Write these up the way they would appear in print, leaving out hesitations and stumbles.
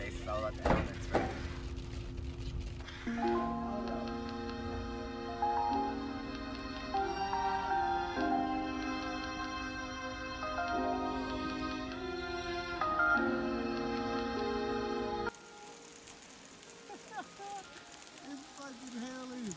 place is all about the elements, right? It's fucking hairy.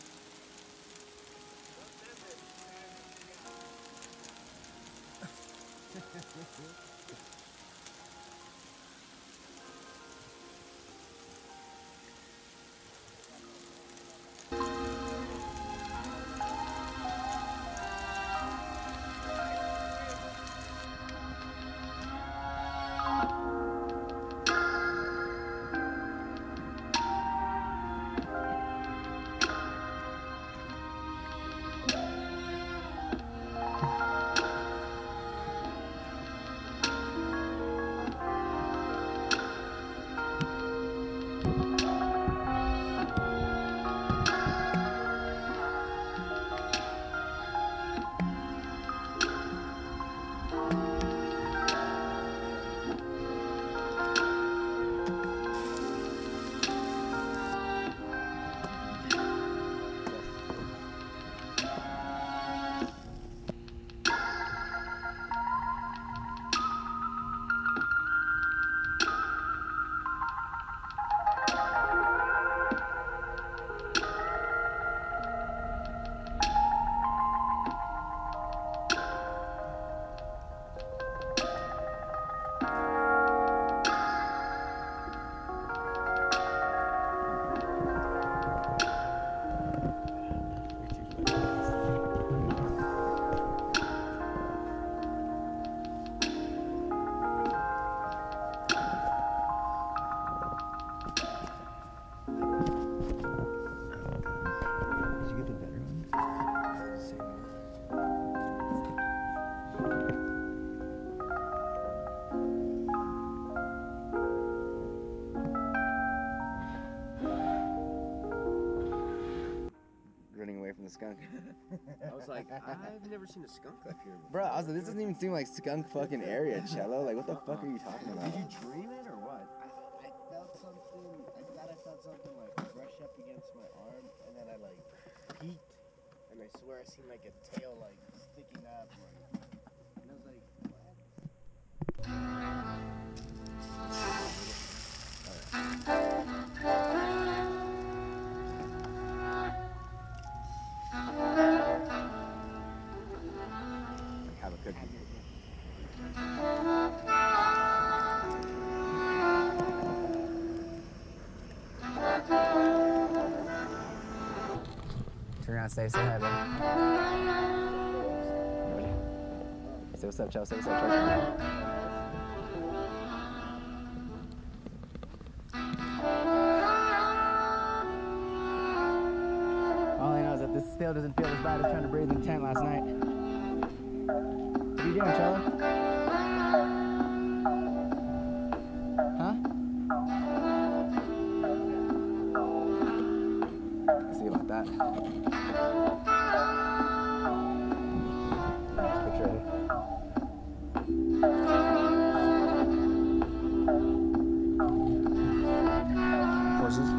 Skunk. I was like, I've never seen a skunk up here before. Bro, I was like, this doesn't even seem like skunk fucking area, Cello. Like, what the fuck are you talking about? Did you dream it or what? I felt something. I thought I felt something like brush up against my arm, and then I like peeked, and I swear I seen like a tail like sticking up, like, and I was like, what? Have a cookie. Turn around, say hi, bro. Ready? Say what's up, Chelsea. Say what's up, Chelsea. All I know is that this still doesn't feel as bad as trying to breathe in the tent last night. What are you doing, Cello? Huh? Let's see about that. Next picture right here. Horses.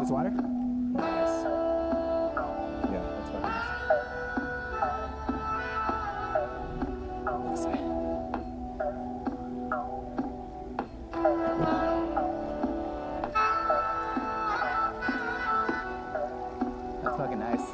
This water? Nice. Yeah, that's fucking nice. This way. That's fucking nice.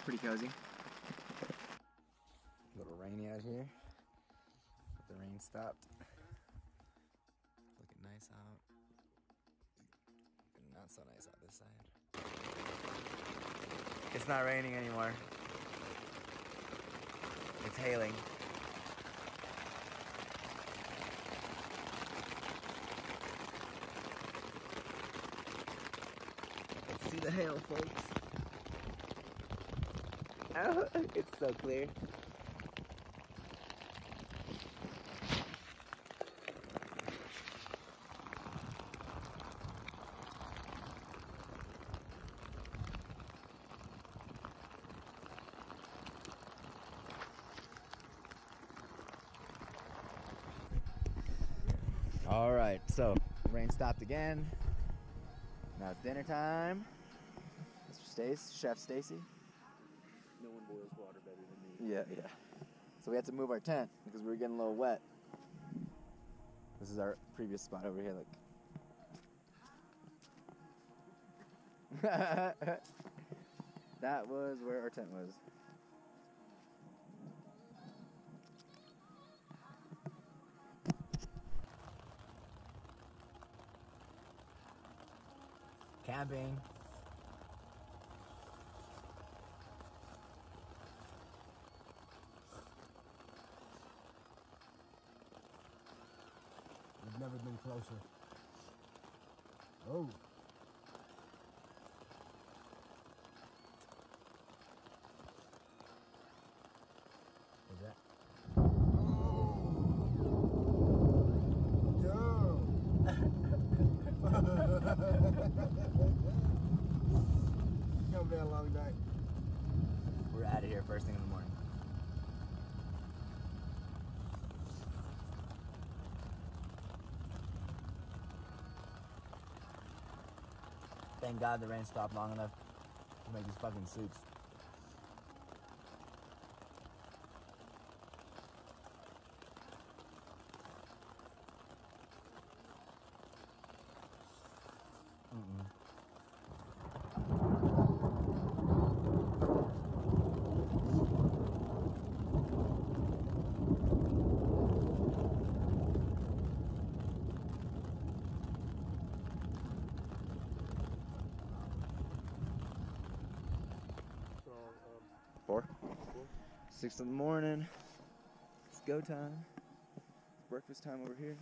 Pretty cozy. A little rainy out here. The rain stopped. Looking nice out. Not so nice out this side. It's not raining anymore. It's hailing. Let's see the hail, folks. Oh, it's so clear. All right, so the rain stopped again. Now it's dinner time. Chef Stacy. No one boils water better than me. Yeah. So we had to move our tent because we were getting a little wet. This is our previous spot over here, look. That was where our tent was. camping. We've never been closer. Oh. What's that? It's gonna be a long night. We're out of here first thing in the morning. Thank God the rain stopped long enough to make these fucking suits. So, 4? 6 in the morning. It's go time. It's breakfast time over here.